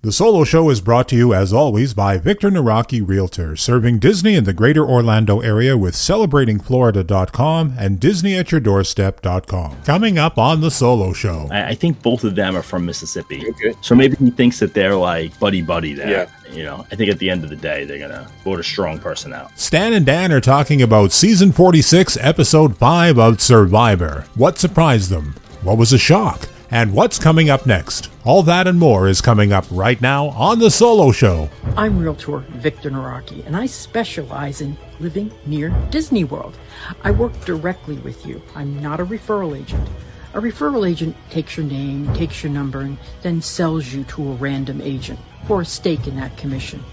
The Solo Show is brought to you, as always, by Victor Naraki Realtor, serving Disney in the greater Orlando area with celebratingflorida.com and disneyatyourdoorstep.com. Coming up on The Solo Show. I think both of them are from Mississippi. Okay. So maybe he thinks that they're like buddy-buddy there. Yeah. You know, I think at the end of the day, they're going to vote a strong person out. Stan and Dan are talking about Season 46, Episode 5 of Survivor. What surprised them? What was a shock? And what's coming up next? All that and more is coming up right now on The Solo Show. I'm Realtor Victor Naraki, and I specialize in living near Disney World. I work directly with you. I'm not a referral agent. A referral agent takes your name, takes your number, and then sells you to a random agent for a stake in that commission.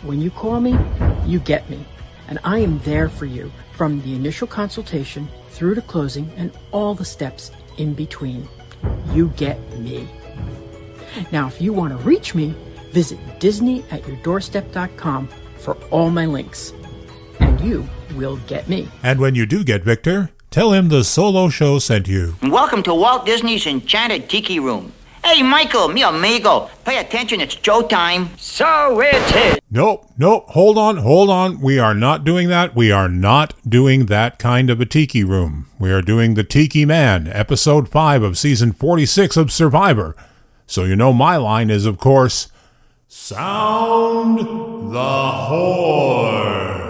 When you call me, you get me. And I am there for you from the initial consultation through to closing and all the steps in between. You get me. Now, if you want to reach me, visit disneyatyourdoorstep.com for all my links. And you will get me. And when you do get Victor, tell him The Solo Show sent you. Welcome to Walt Disney's Enchanted Tiki Room. Hey, Michael, mi amigo, pay attention, it's Joe time. So it is. Nope, hold on. We are not doing that. We are not doing that kind of a tiki room. We are doing the Tiki Man, episode 5 of season 46 of Survivor. So you know my line is, of course, sound the horn.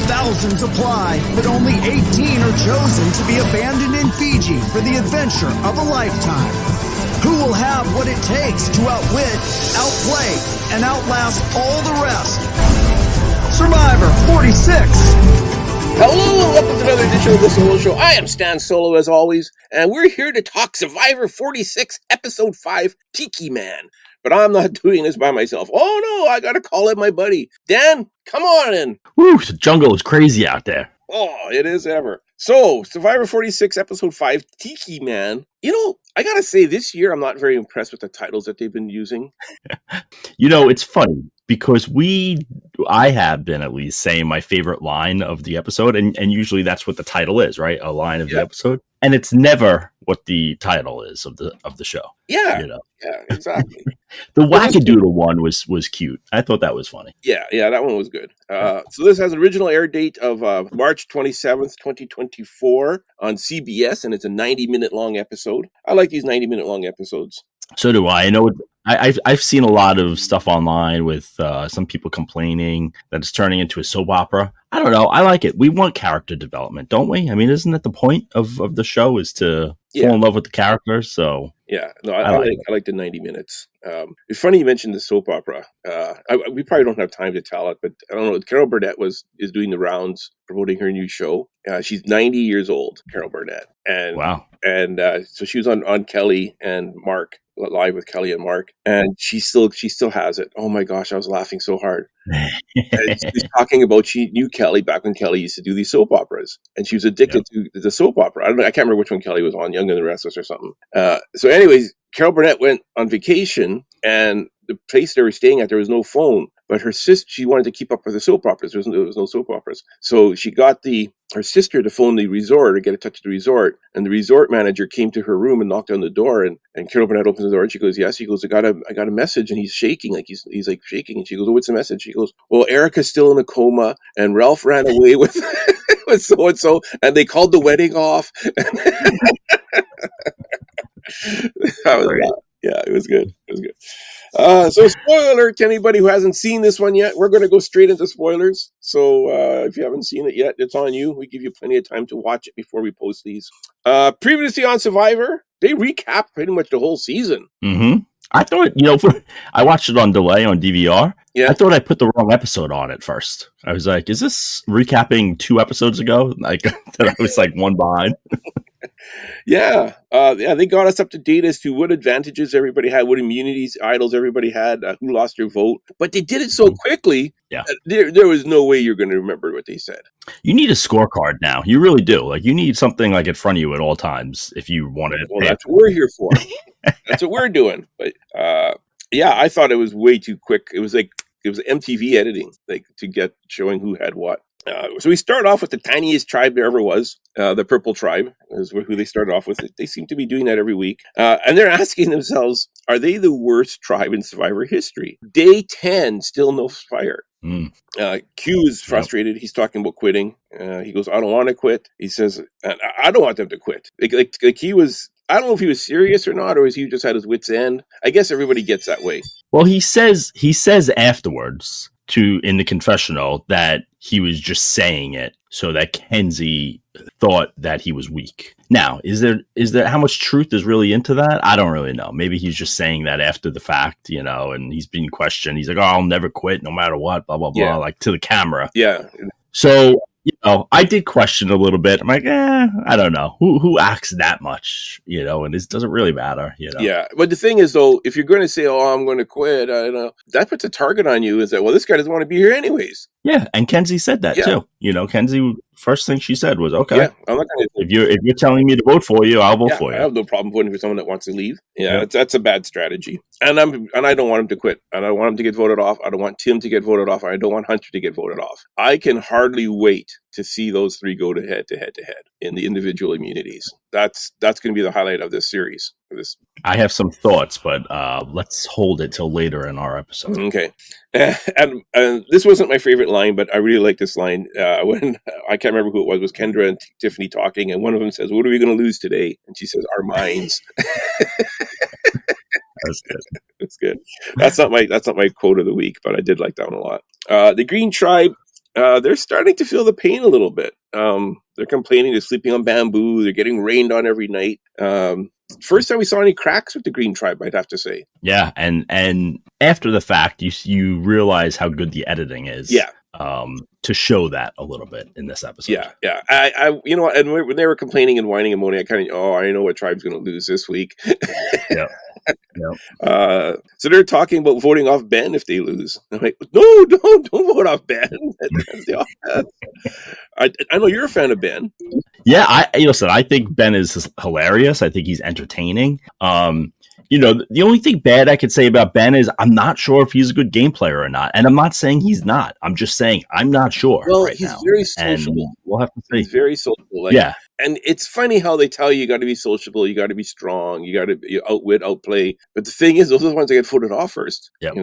Thousands apply, but only 18 are chosen to be abandoned in Fiji for the adventure of a lifetime. Who will have what it takes to outwit, outplay, and outlast all the rest? Survivor 46! Hello and welcome to another edition of The Solo Show. I am Stan Solo as always, and we're here to talk Survivor 46, Episode 5, Tiki Man. But I'm not doing this by myself. Oh no, I gotta call in my buddy. Dan, come on in. Woo, the jungle is crazy out there. Oh, it is ever. So, Survivor 46, Episode 5, Tiki Man. You know, I gotta say, this year I'm not very impressed with the titles that they've been using. You know, it's funny because I have been at least saying my favorite line of the episode, and usually that's what the title is, right? A line of the episode. And it's never what the title is of the show. Yeah. You know? Yeah, exactly. The Wackadoodle one was cute. I thought that was funny. Yeah, that one was good. So this has an original air date of March 27th, 2024 on CBS, and it's a 90-minute long episode. I like these 90-minute long episodes. So do I. I know I've seen a lot of stuff online with some people complaining that it's turning into a soap opera. I don't know. I like it. We want character development, don't we? I mean, isn't that the point of the show is to fall in love with the characters? So yeah, no, I like the 90 minutes. It's funny you mentioned the soap opera. We probably don't have time to tell it, but I don't know. Carol Burnett is doing the rounds promoting her new show. She's 90 years old, Carol Burnett, and wow. And so she was on Kelly and Mark, live with Kelly and Mark, and she still has it. Oh my gosh, I was laughing so hard. And she's talking about she knew Kelly back when Kelly used to do these soap operas, and she was addicted to the soap opera. I can't remember which one Kelly was on, Young and the Restless or something. So anyways, Carol Burnett went on vacation, and the place they were staying at, there was no phone. But her sister, she wanted to keep up with the soap operas. There was no soap operas. So she got her sister to phone the resort or get in touch with the resort. And the resort manager came to her room and knocked on the door. And Carol Burnett opens the door and she goes, yes. He goes, I got a message. And he's shaking, like he's like shaking. And she goes, oh, what's the message? She goes, well, Erica's still in a coma and Ralph ran away with with so-and-so. And they called the wedding off. Yeah, it was good. So spoiler alert to anybody who hasn't seen this one yet. We're going to go straight into spoilers. So if you haven't seen it yet, it's on you. We give you plenty of time to watch it before we post these. Previously on Survivor, they recap pretty much the whole season. Mm-hmm. I thought, I watched it on delay on DVR. Yeah. I thought I put the wrong episode on at first. I was like, is this recapping 2 episodes ago? Like that I was like one behind. Yeah, they got us up to date as to what advantages everybody had, what immunities, idols everybody had, who lost their vote. But they did it so quickly, there was no way you're going to remember what they said. You need a scorecard now. You really do. Like, you need something like in front of you at all times if you want to. Well, that's what we're here for. That's what we're doing. But I thought it was way too quick. It was MTV editing, like to get showing who had what. So we start off with the tiniest tribe there ever was. The Purple Tribe is who they started off with. They seem to be doing that every week. And they're asking themselves, are they the worst tribe in Survivor history? Day 10, still no fire. Q is frustrated. He's talking about quitting. He goes, I don't want to quit. He says, I don't want them to quit. Like he was, I don't know if he was serious or not, or he just had his wits' end. I guess everybody gets that way. Well, he says afterwards in the confessional that he was just saying it so that Kenzie thought that he was weak. Now, is there how much truth is really into that? I don't really know. Maybe he's just saying that after the fact, and he's being questioned. He's like, "Oh, I'll never quit, no matter what." Blah blah blah, like to the camera. Yeah. So I did question a little bit. I'm like, I don't know who acts that much, and it doesn't really matter, Yeah, but the thing is, though, if you're going to say, "Oh, I'm going to quit," that puts a target on you. Is that, well, this guy doesn't want to be here anyways. Yeah, and Kenzie said that too. Kenzie, first thing she said was, "Okay, I'm not gonna, if you're telling me to vote for you, I'll vote for you." I have no problem voting for someone that wants to leave. That's a bad strategy, and I don't want him to quit. I don't want him to get voted off. I don't want Tim to get voted off. I don't want Hunter to get voted off. I can hardly wait to see those three go to head in the individual immunities. That's going to be the highlight of this series. I have some thoughts, but let's hold it till later in our episode. Okay. And this wasn't my favorite line, but I really like this line. When I can't remember who it was Kendra and Tiffany talking, and one of them says, "What are we going to lose today?" And she says, "Our minds." That's good. That's good. That's not my quote of the week, but I did like that one a lot. The Green Tribe, they're starting to feel the pain a little bit. They're complaining they're sleeping on bamboo. They're getting rained on every night. First time we saw any cracks with the Green Tribe, I'd have to say. Yeah, and after the fact, you realize how good the editing is. Yeah. To show that a little bit in this episode. Yeah. I and when they were complaining and whining and moaning, I kind of, I know what tribe's going to lose this week. Yeah. So they're talking about voting off Ben if they lose. I'm like, no, don't vote off Ben. I know you're a fan of Ben. Yeah, I think Ben is hilarious. I think he's entertaining. The only thing bad I could say about Ben is I'm not sure if he's a good game player or not. And I'm not saying he's not. I'm just saying I'm not sure. Well, right he's now. very sociable. And we'll have to see. He's very sociable. And it's funny how they tell you got to be sociable, you got to be strong, you got to outwit, outplay. But the thing is, those are the ones that get voted off first. Yep.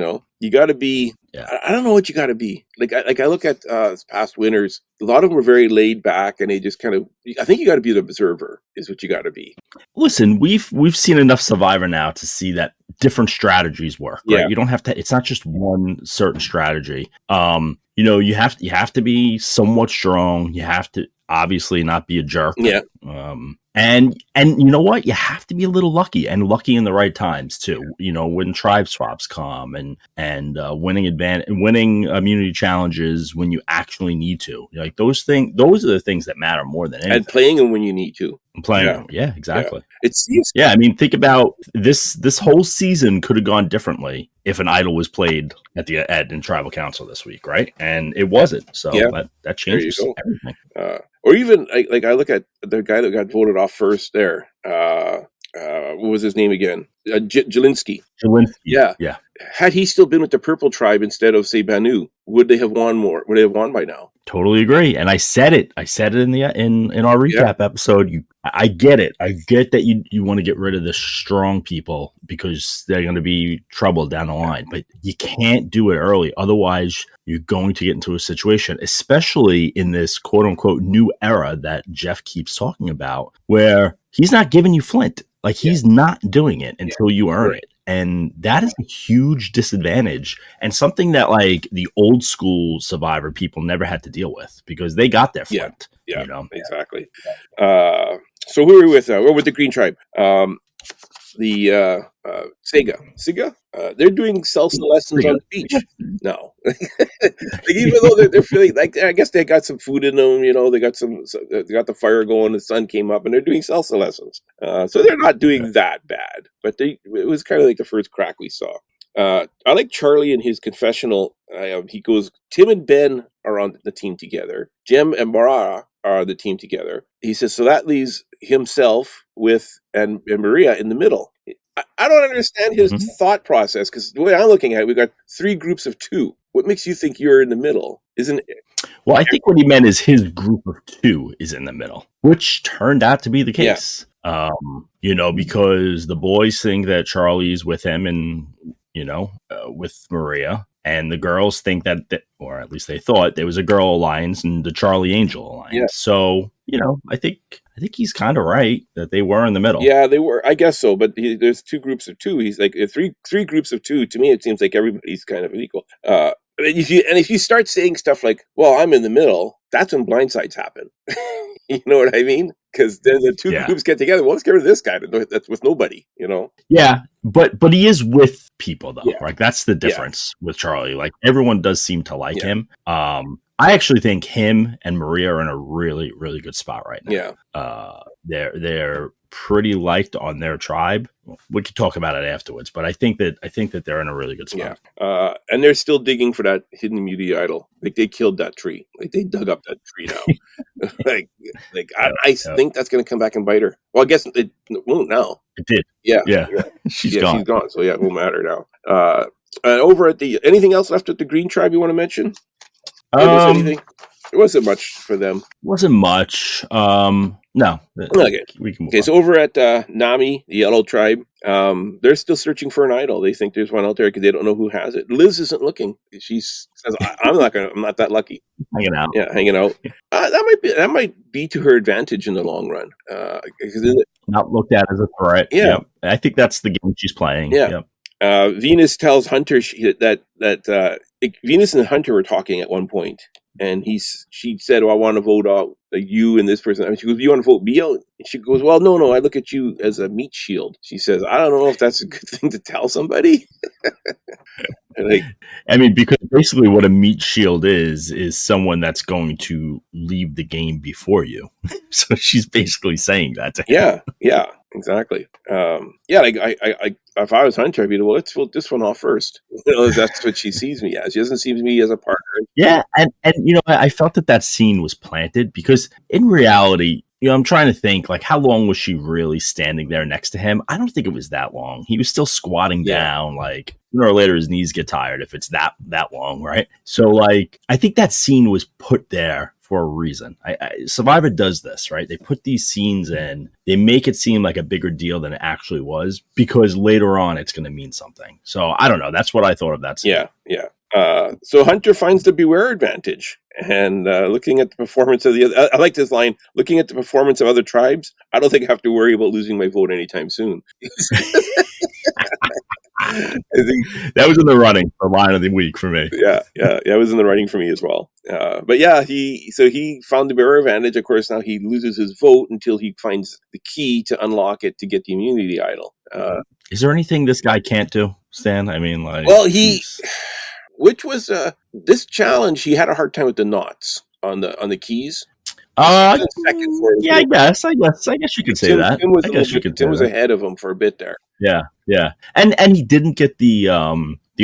You got to be. Yeah. I don't know what you got to be. I look at past winners. A lot of them were very laid back, and they just kind of. I think you got to be the observer. Is what you got to be. Listen, we've seen enough Survivor now to see that different strategies work. Right? Yeah. You don't have to. It's not just one certain strategy. You have to be somewhat strong. You have to obviously not be a jerk. Yeah. And you know what? You have to be a little lucky in the right times too. When tribe swaps come and winning immunity challenges when you actually need to. Like those are the things that matter more than anything. And playing them when you need to. Yeah, exactly. Yeah. It seems. Yeah, I mean, think about this whole season could have gone differently if an idol was played in Tribal Council this week, right? And it wasn't. So that changes everything. Or even I look at the guy that got voted off first there. What was his name again? Jelinski. Yeah. Had he still been with the Purple Tribe instead of, say, Banu, would they have won more? Would they have won by now? Totally agree. And I said it in our recap episode. I get it. I get that you want to get rid of the strong people because they're going to be trouble down the line, but you can't do it early. Otherwise, you're going to get into a situation, especially in this quote unquote new era that Jeff keeps talking about, where he's not giving you Flint. Like he's not doing it until you earn it. And that is a huge disadvantage and something that like the old school Survivor people never had to deal with because they got their Flint. Yeah, exactly. So who are we with? We're with the Green Tribe. The Sega. They're doing salsa lessons on the beach. No, even though they're feeling like I guess they got some food in them. They got the fire going. The sun came up, and they're doing salsa lessons. So they're not doing that bad, but it was kind of like the first crack we saw. I like Charlie in his confessional. He goes, Tim and Ben are on the team together. Jem and Mara are the team together. He says, so that leaves himself with and Maria in the middle. I don't understand his thought process because the way I'm looking at it, we've got three groups of two. What makes you think you're in the middle? Isn't it? Well, I think what he meant is his group of 2 is in the middle, which turned out to be the case. Because the boys think that Charlie's with him and, with Maria. And the girls think that, or at least they thought, there was a girl alliance and the Charlie Angel alliance. Yeah. So, I think he's kind of right that they were in the middle. Yeah, they were. I guess so. But there's 2 groups of 2. He's like three groups of 2. To me, it seems like everybody's kind of equal. If you start saying stuff like, "Well, I'm in the middle," that's when blindsides happen. You know what I mean? Because then the 2 groups get together. Well, let's get rid of this guy that's with nobody. Yeah, but he is with people though. Like that's the difference with Charlie. Like everyone does seem to like him. I actually think him and Maria are in a really, really good spot right now. Yeah. They're pretty liked on their tribe. We could talk about it afterwards, but I think that they're in a really good spot. Yeah. And they're still digging for that hidden immunity idol. Like they killed that tree. Like they dug up that tree now. I think that's going to come back and bite her. Well, I guess it won't now. It did. Yeah. She's gone. She's gone. So yeah, it won't matter now. Over at anything else left at the Green Tribe you want to mention? Anything? It wasn't much for them. Wasn't much. No. Okay. We can move on. So over at Nami, the Yellow Tribe, they're still searching for an idol. They think there's one out there because they don't know who has it. Liz isn't looking. She says, I'm not that lucky. Hanging out. Yeah, hanging out. That might be to her advantage in the long run. Not looked at as a threat. Yeah. Yep. I think that's the game she's playing. Yeah. Yep. Venus tells Hunter that Venus and Hunter were talking at one point, and she said, "I want to vote out you and this person." I mean, she goes, "You want to vote me out?" And she goes, "Well, no, I look at you as a meat shield." She says, "I don't know if that's a good thing to tell somebody." Because basically what a meat shield is someone that's going to leave the game before you. So she's basically saying that to him. Yeah, exactly. If I was Hunter, I'd be, well, let's vote this one off first. That's what she sees me as. She doesn't see me as a partner. Yeah, and I felt that scene was planted because in reality, I'm trying to think, like, how long was she really standing there next to him? I don't think it was that long. He was still squatting down, like, sooner or later his knees get tired if it's that long, right? So, like, I think that scene was put there for a reason. Survivor does this, right? They put these scenes in, they make it seem like a bigger deal than it actually was because later on it's going to mean something. So, I don't know. That's what I thought of that scene. Yeah. So Hunter finds the beware advantage, and looking at the performance of I like this line. Looking at the performance of other tribes, I don't think I have to worry about losing my vote anytime soon. That was in the running for line of the week for me. Yeah, it was in the running for me as well. But yeah, he found the beware advantage. Of course, now he loses his vote until he finds the key to unlock it to get the immunity idol. Is there anything this guy can't do, Stan? I mean, like, well, which was this challenge, he had a hard time with the knots on the keys. I guess you could say that. Tim was ahead of him for a bit there. Yeah, and he didn't get the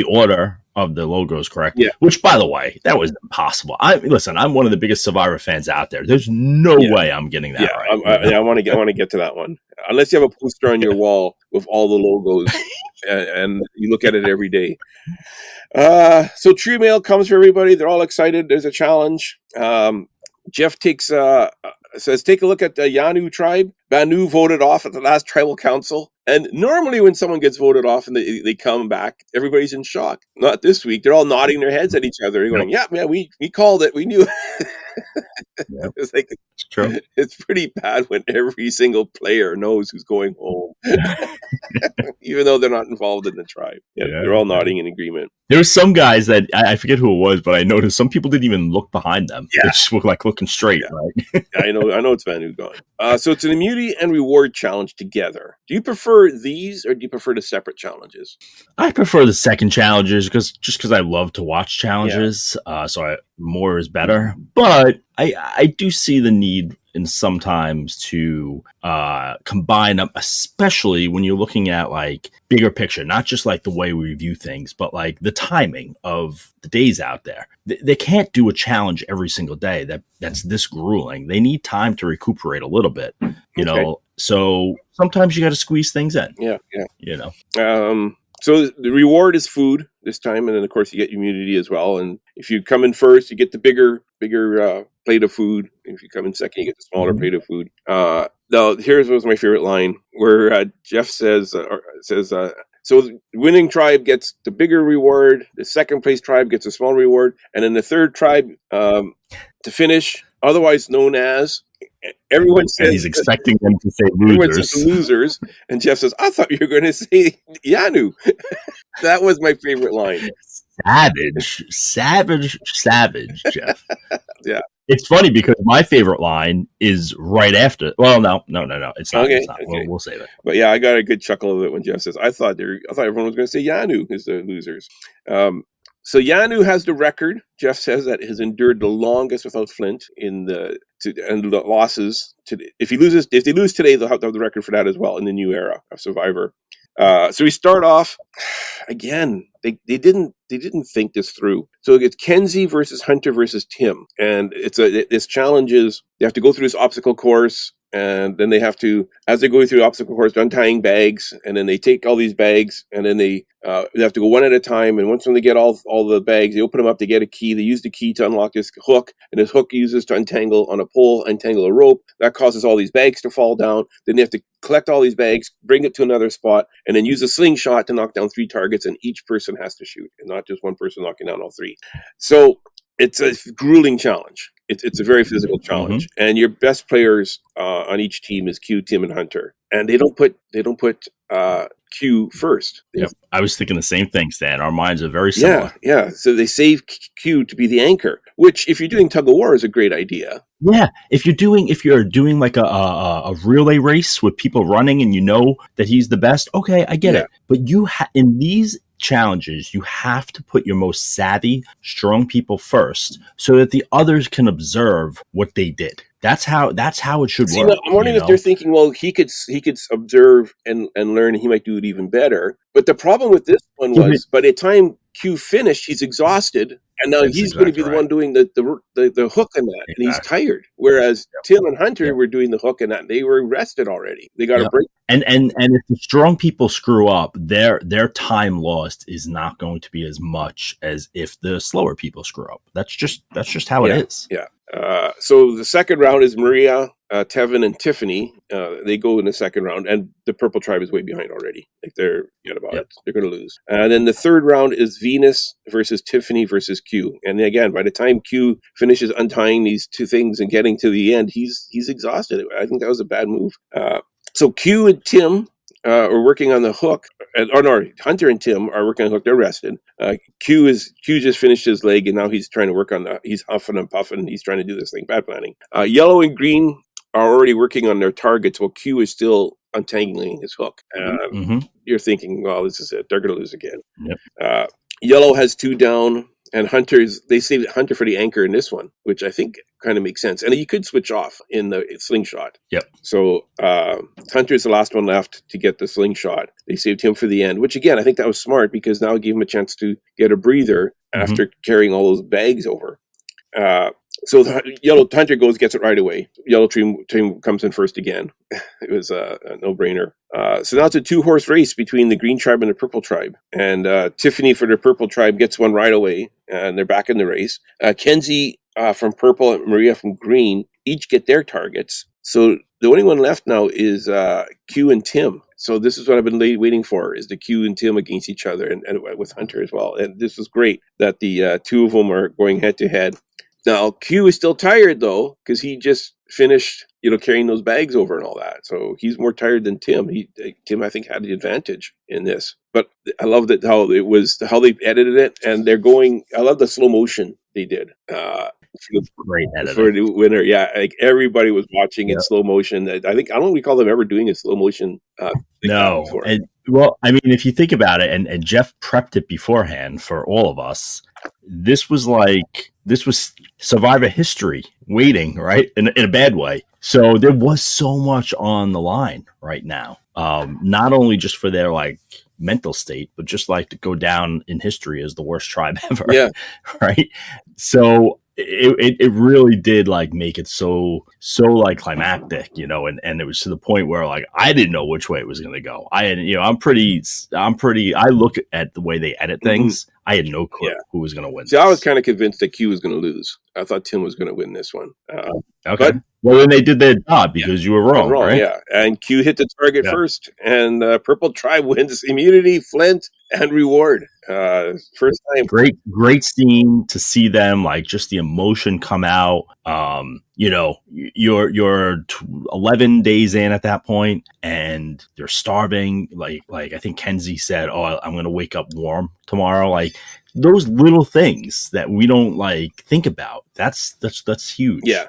order of the logos correct. Yeah. Which, by the way, that was impossible. I'm one of the biggest Survivor fans out there. There's no way I'm getting that right. I want to get to that one. Unless you have a poster on your wall with all the logos, and you look at it every day. So Tree Mail comes for everybody. They're all excited. There's a challenge. Jeff says, take a look at the Yanu tribe. Banu voted off at the last tribal council. And normally when someone gets voted off and they come back, everybody's in shock. Not this week. They're all nodding their heads at each other. They're going, yeah, we called it. We knew. It's like, it's true. It's pretty bad when every single player knows who's going home, even though they're not involved in the tribe. They're all nodding in agreement. There were some guys that I forget who it was, but I noticed some people didn't even look behind them. They just were like looking straight. Right? I know it's Van who's gone. So it's an immunity and reward challenge together. Do you prefer these or do you prefer the separate challenges? I prefer the second challenges because I love to watch challenges. So more is better. But I do see the need in sometimes to combine them, especially when you're looking at like bigger picture, not just like the way we view things, but like the timing of the days out there. They can't do a challenge every single day that's this grueling. They need time to recuperate a little bit, you know. So sometimes you got to squeeze things in. Yeah. You know. So the reward is food this time, and then of course you get immunity as well. And if you come in first, you get the bigger plate of food. If you come in second, you get the smaller plate of food. Now here's was my favorite line where Jeff says, so the winning tribe gets the bigger reward, the second place tribe gets a small reward, and then the third tribe to finish, otherwise known as. Everyone says, and he's expecting them to say everyone says losers. the losers, and Jeff says, "I thought you were going to say Yanu." That was my favorite line. Savage, Jeff. Yeah. It's funny because my favorite line is right after. Well, no. It's not. Okay, It's not. okay. We'll save it. But yeah, I got a good chuckle of it when Jeff says, "I thought everyone was going to say Yanu is the losers." So Yanu has the record. Jeff says that has endured the longest without Flint and the losses. If they lose today, they'll have the record for that as well in the new era of Survivor. So we start off again. They didn't think this through. So it's Kenzie versus Hunter versus Tim, and this challenge is they have to go through this obstacle course. And then they have to, as they go through the obstacle course, they're untying bags, and then they take all these bags, and then they have to go one at a time. And once when they get all the bags, they open them up to get a key. They use the key to unlock this hook, and this hook uses to untangle on a pole, untangle a rope. That causes all these bags to fall down. Then they have to collect all these bags, bring it to another spot, and then use a slingshot to knock down 3 targets, and each person has to shoot, and not just one person knocking down all 3. So it's a grueling challenge. It's a very physical challenge, and your best players on each team is Q, Tim, and Hunter, and they don't put Q first. Yep. I was thinking the same thing, Stan. Our minds are very similar. Yeah. So they save Q to be the anchor, which, if you're doing tug of war, is a great idea. Yeah, if you're doing like a relay race with people running, and you know that he's the best, okay, I get it. But in these challenges, you have to put your most savvy, strong people first, so that the others can observe what they did. That's how it should work. I'm wondering if they're thinking, well, he could observe and learn, and he might do it even better. But the problem with this one was, by the time Q finished, he's exhausted, and now he's going to be the one doing the hook and that, and he's tired. Whereas Tim and Hunter were doing the hook and that, and they were rested already. They got a break. And if the strong people screw up, their time lost is not going to be as much as if the slower people screw up. That's just how it is. Yeah. So the second round is Maria, Tevin, and Tiffany. They go in the second round, and the purple tribe is way behind already. Like forget about it. They're going to lose. And then the third round is Venus versus Tiffany versus Q. And again, by the time Q finishes untying these 2 things and getting to the end, he's exhausted. I think that was a bad move. So Q and Tim are working on the hook. Hunter and Tim are working on the hook. They're rested. Q just finished his leg, and now he's trying to work on he's huffing and puffing. He's trying to do this thing. Bad planning. Yellow and green are already working on their targets, while Q is still untangling his hook. You're thinking, well, this is it. They're going to lose again. Yep. Yellow has 2 down, and they saved Hunter for the anchor in this one, which I think kind of makes sense. And you could switch off in the slingshot. Yep. So Hunter's the last one left to get the slingshot. They saved him for the end, which again, I think that was smart, because now it gave him a chance to get a breather after carrying all those bags over. So Yellow Hunter gets it right away. Yellow team comes in first again. It was a no-brainer. So now it's a 2-horse race between the green tribe and the purple tribe. And Tiffany for the purple tribe gets one right away, and they're back in the race. Kenzie from purple and Maria from green each get their targets. So the only one left now is Q and Tim. So this is what I've been waiting for, is the Q and Tim against each other, and with Hunter as well. And this was great that the 2 of them are going head-to-head. Now, Q is still tired, though, because he just finished, carrying those bags over and all that. So he's more tired than Tim. Tim, I think, had the advantage in this. But I loved it, how they edited it, and they're going. I love the slow motion they did. Great editing for the winner. Yeah, like everybody was watching in slow motion. I don't recall them ever doing a slow motion. No, and well, I mean, if you think about it, and Jeff prepped it beforehand for all of us. This was Survivor history waiting, right? In a bad way. So there was so much on the line right now. Not only just for their mental state, but just to go down in history as the worst tribe ever. Yeah. Right. So it really did like make it so like climactic, and it was to the point where like I didn't know which way it was going to go. I had, I'm pretty. I look at the way they edit things. Mm-hmm. I had no clue who was going to win. See, I was kind of convinced that Q was going to lose. I thought Tim was going to win this one. Okay. Well, then they did their job because you were wrong, right? Yeah. And Q hit the target first, and Purple Tribe wins immunity, Flint, and reward. First time. Great scene to see them, like just the emotion come out. You're 11 days in at that point, and you're starving. Like I think Kenzie said, "Oh, I'm going to wake up warm tomorrow." Like those little things that we don't like think about. That's huge. Yeah.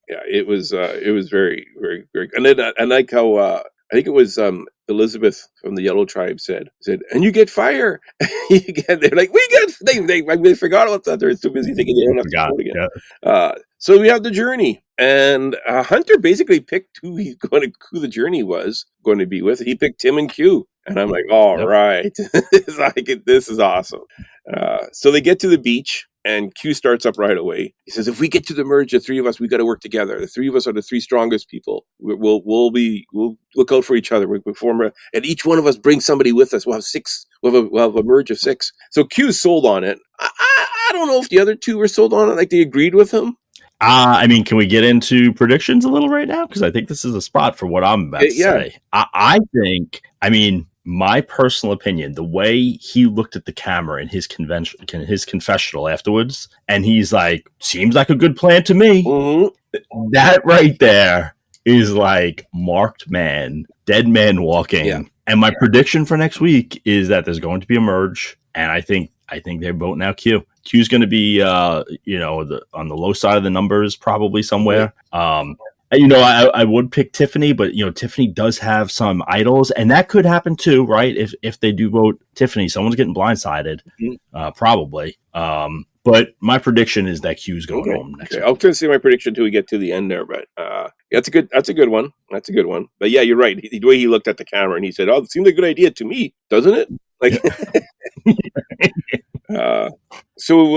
It was very, very, very. And then I like how I think it was Elizabeth from the Yellow Tribe said, and you get fire. They're like, we get. They forgot about that. They're too busy thinking they don't have to go again. Yeah. So we have the journey, and Hunter basically picked who the journey was going to be with. He picked Tim and Q, and I'm like, all right, this is awesome. So they get to the beach. And Q starts up right away. He says, if we get to the merge, the three of us, we got to work together. The three of us are the three strongest people. We'll look out for each other. We'll form and each one of us brings somebody with us. We'll have six. We'll have a merge of six. So Q's sold on it. I don't know if the other two were sold on it. Like they agreed with him. Can we get into predictions a little right now? Because I think this is a spot for what I'm about to say. I think, my personal opinion, the way he looked at the camera in his confessional afterwards, and he's like, seems like a good plan to me. Mm-hmm. That right there is like marked man, dead man walking. Yeah. And my prediction for next week is that there's going to be a merge, and I think they're voting out Q. Q's going to be, on the low side of the numbers, probably somewhere. I would pick Tiffany, but Tiffany does have some idols, and that could happen too, right? If they do vote Tiffany, someone's getting blindsided, probably. But my prediction is that Q's going home next week. I'll say my prediction until we get to the end there, but that's a good one. That's a good one. But yeah, you're right. The way he looked at the camera and he said, "Oh, it seems like a good idea to me, doesn't it?" Like. So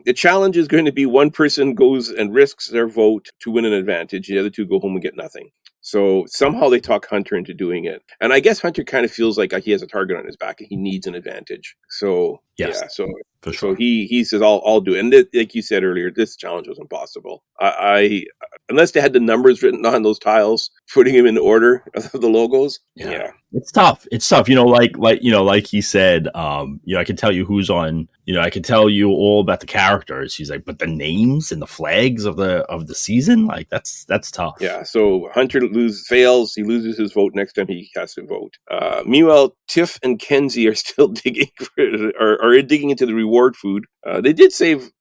the challenge is going to be one person goes and risks their vote to win an advantage. The other two go home and get nothing. So somehow they talk Hunter into doing it. And I guess Hunter kind of feels like he has a target on his back and he needs an advantage. So, yes, yeah, so for sure. So he says, I'll do it. And like you said earlier, this challenge was impossible. I unless they had the numbers written on those tiles, putting them in order of the logos. Yeah. It's tough. Like he said, I can tell you who's on, I can tell you all about the characters. He's like, but the names and the flags of the season, like that's tough. Yeah. So Hunter fails. He loses his vote next time he has to vote. Meanwhile, Tiff and Kenzie are still digging into the reward food.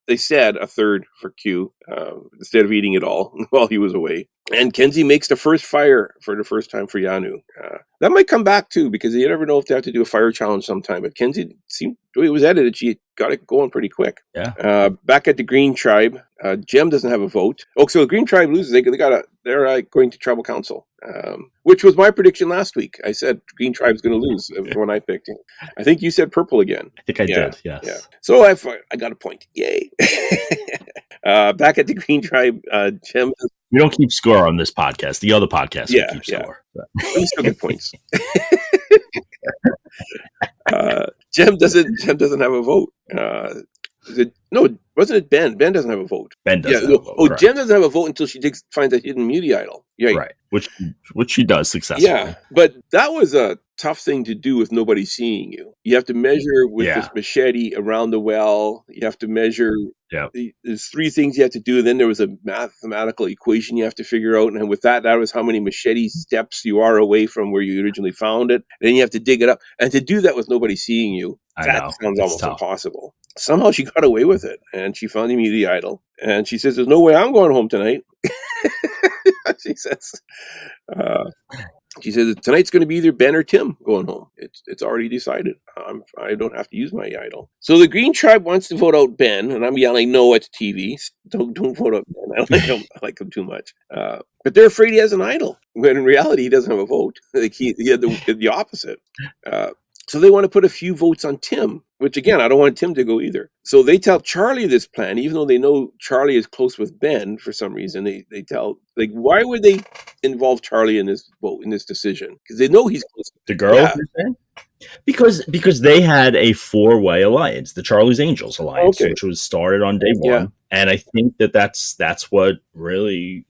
They said a third for Q instead of eating it all while he was away. And Kenzie makes the first fire for the first time for Yanu. That might come back too, because you never know if they have to do a fire challenge sometime. But Kenzie seemed, the way it was edited, she got it going pretty quick. Yeah. Back at the Green Tribe, Jem doesn't have a vote. Oh, so the Green Tribe loses. They're going to Tribal Council, which was my prediction last week. I said Green Tribe's going to lose when I picked it. I think you said purple again. I think I did. Yes. Yeah. So I got a point. Yay. Back at the Green Tribe, Jem. We don't keep score on this podcast. The other podcast keep score. We still get points. Jem doesn't have a vote. Wasn't it Ben? Ben doesn't have a vote. Ben doesn't have a vote. Oh, correct. Jem doesn't have a vote until she finds a hidden Muti idol. Yeah, right. Which she does successfully. Yeah, but that was a tough thing to do with nobody seeing you. You have to measure with this machete around the well. You have to measure. Yeah. There's three things you have to do. Then there was a mathematical equation you have to figure out. And with that was how many machete steps you are away from where you originally found it. And then you have to dig it up. And to do that with nobody seeing you, that sounds almost impossible. Somehow she got away with it. And she found the idol. And she says, there's no way I'm going home tonight. She says, tonight's going to be either Ben or Tim going home. It's already decided. I don't have to use my idol. So the Green Tribe wants to vote out Ben, and I'm yelling, no, it's TV. Don't vote out Ben. I like him too much. But they're afraid he has an idol, when in reality he doesn't have a vote. Like he had the opposite. So they want to put a few votes on Tim. which again, I don't want Tim to go either. So they tell Charlie this plan, even though they know Charlie is close with Ben for some reason. They tell, like, why would they involve Charlie in this vote, in this decision? Because they know he's close. The girls, Yeah. you're saying? Because they had a 4-way alliance, the Charlie's Angels alliance, Okay. which was started on day one, Yeah. and I think that's what really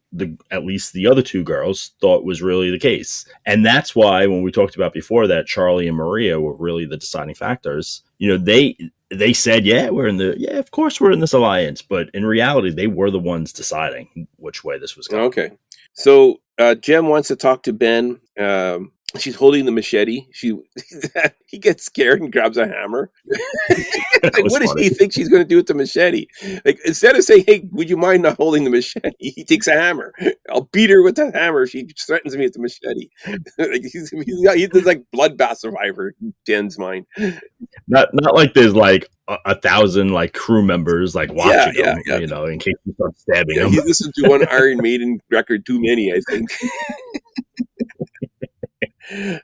at least the other two girls thought was really the case, and that's why when we talked about before that Charlie and Maria were really the deciding factors. They said, of course we're in this alliance, but in reality, they were the ones deciding which way this was going. Okay. So Jem wants to talk to Ben. She's holding the machete. He gets scared and grabs a hammer. Like, what does he think she's going to do with the machete? Like, instead of saying, "Hey, would you mind not holding the machete?" He takes a hammer. I'll beat her with the hammer if she threatens me with the machete. Like, he's like bloodbath survivor in Jen's mind. Not like there's like 1,000 like crew members like watching him, in case you start stabbing him. He listened to one Iron Maiden record too many, I think.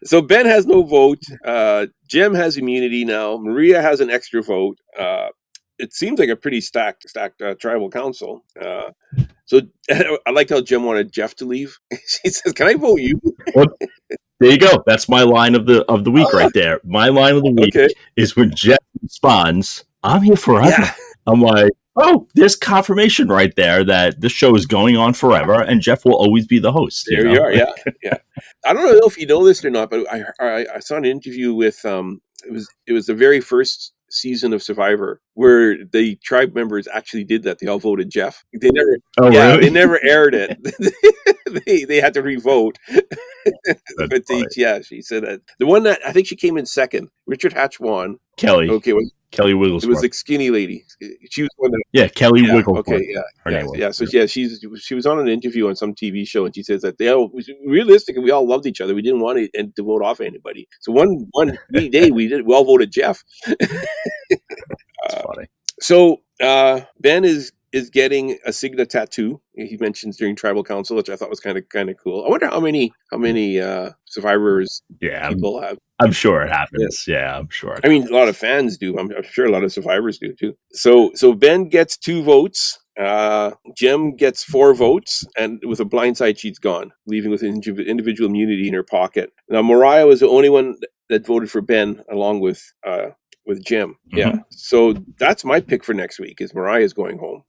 So Ben has no vote. Jem has immunity now. Maria has an extra vote. It seems like a pretty stacked tribal council. So I liked how Jem wanted Jeff to leave. She says, "Can I vote you?" Well, there you go. That's my line of the week right there. My line of the week is when Jeff responds, "I'm here forever." Yeah. I'm like, oh, there's confirmation right there that this show is going on forever, and Jeff will always be the host. There you are, yeah. I don't know if you know this or not, but I saw an interview with it was the very first season of Survivor where the tribe members actually did that. They all voted Jeff. They never, really? They never aired it. they had to re-vote. But she said that the one that I think she came in second. Richard Hatch won. Kelly. Okay, Kelly Wigglesworth. It was like skinny lady. She was one that, Kelly Wigglesworth. Okay, her name was. So she was on an interview on some TV show, and she says that realistically we all loved each other. We didn't want to vote off anybody. So one day we all voted Jeff. That's funny. So Ben is getting a Cigna tattoo. He mentions during tribal council, which I thought was kind of cool. I wonder how many survivors people have. I'm sure it happens. Yeah, I'm sure. I mean, a lot of fans do. I'm sure a lot of survivors do too. So Ben gets 2 votes. Jem gets 4 votes, and with a blindside, she's gone, leaving with individual immunity in her pocket. Now, Mariah was the only one that voted for Ben, along with Jem. Yeah. Mm-hmm. So that's my pick for next week. Is Mariah's going home?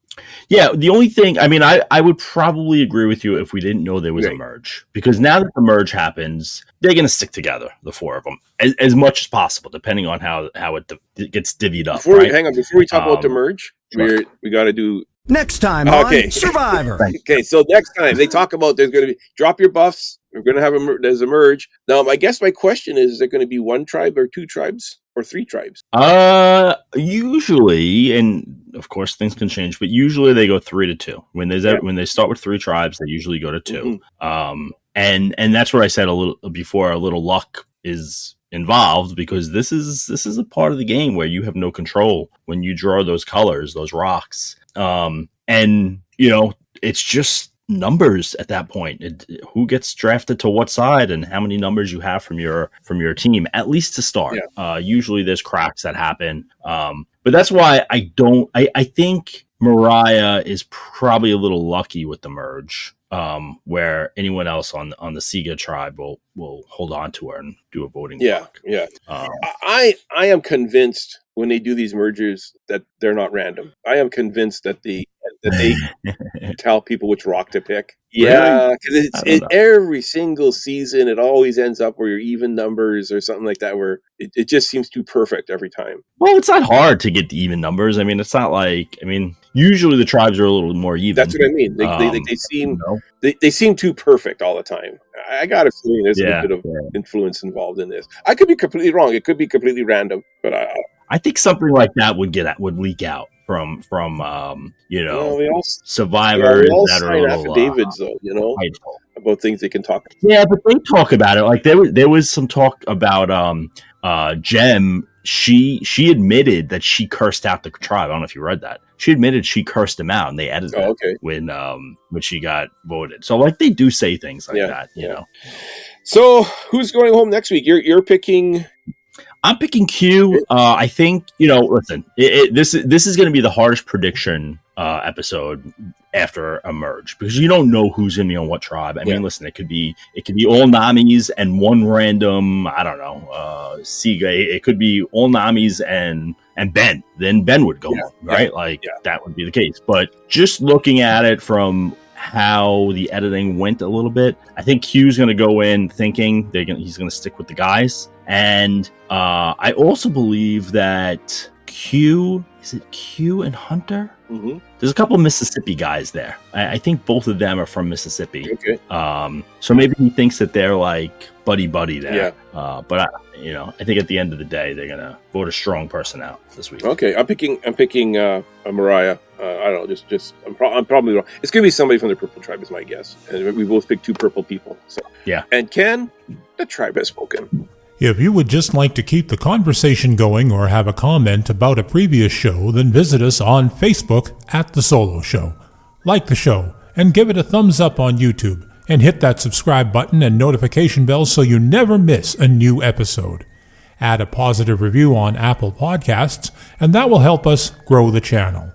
Yeah, the only thing, I mean, I would probably agree with you if we didn't know there was a merge. Because now that the merge happens, they're going to stick together, the 4 of them, as much as possible, depending on how it gets divvied up. Before we talk about the merge, we got to do... Next time on Survivor. Okay, so next time they talk about there's going to be... Drop your buffs. We're going to have there's a merge. Now, I guess my question is there going to be 1 tribe or 2 tribes? Or 3 tribes? Usually, and of course things can change, but usually they go 3 to 2. When they start with 3 tribes, they usually go to 2. Mm-hmm. And that's what I said a little before. A little luck is involved because this is a part of the game where you have no control when you draw those colors, those rocks. And it's just numbers at that point. Who gets drafted to what side and how many numbers you have from your team, at least to start. Usually there's cracks that happen, but that's why I think Mariah is probably a little lucky with the merge, where anyone else on the Siga tribe will hold on to her and do a voting block. I am convinced when they do these mergers that they're not random. I am convinced that they tell people which rock to pick. Yeah, because every single season, it always ends up where you're even numbers or something like that, where it just seems too perfect every time. Well, it's not hard to get the even numbers. I mean, it's not like, usually the tribes are a little more even. That's what I mean. They seem too perfect all the time. I got a feeling there's a bit of influence involved in this. I could be completely wrong. It could be completely random, but I think something like that would leak out from survivors that are a little, affidavits, though, about things they can talk about. Yeah, but they talk about it. Like there was some talk about Jem. She admitted that she cursed out the tribe. I don't know if you read that. She admitted she cursed them out, and they edited it when she got voted. So like they do say things like that, you know. So who's going home next week? You're picking. I'm picking Q. I think, listen, this is going to be the hardest prediction episode after a merge, because you don't know who's going to be on what tribe. I mean, listen, it could be all Namis and one random, I don't know, Siga. It could be all Namis and Ben. Then Ben would go on, right? That would be the case. But just looking at it from how the editing went a little bit, I think Q's going to go in thinking he's going to stick with the guys. And I also believe that Q and Hunter? Mm-hmm. There's a couple of Mississippi guys there. I think both of them are from Mississippi. Okay. So maybe he thinks that they're like buddy there. Yeah. But I think at the end of the day, they're gonna vote a strong person out this week. Okay. I'm picking Mariah. I don't know. Just I'm probably wrong. It's gonna be somebody from the Purple Tribe, is my guess. And we both picked 2 purple people. So yeah. And Ken, the tribe has spoken. If you would just like to keep the conversation going or have a comment about a previous show, then visit us on Facebook at The Solo Show. Like the show and give it a thumbs up on YouTube, and hit that subscribe button and notification bell so you never miss a new episode. Add a positive review on Apple Podcasts, and that will help us grow the channel.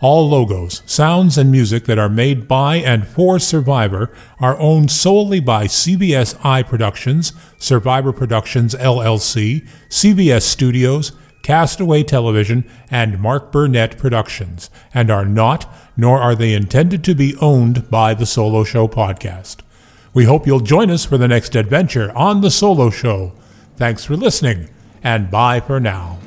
All logos, sounds, and music that are made by and for Survivor are owned solely by CBS Productions, Survivor Productions LLC, CBS Studios, Castaway Television, and Mark Burnett Productions, and are not, nor are they intended to be owned by The Solo Show podcast. We hope you'll join us for the next adventure on The Solo Show. Thanks for listening, and bye for now.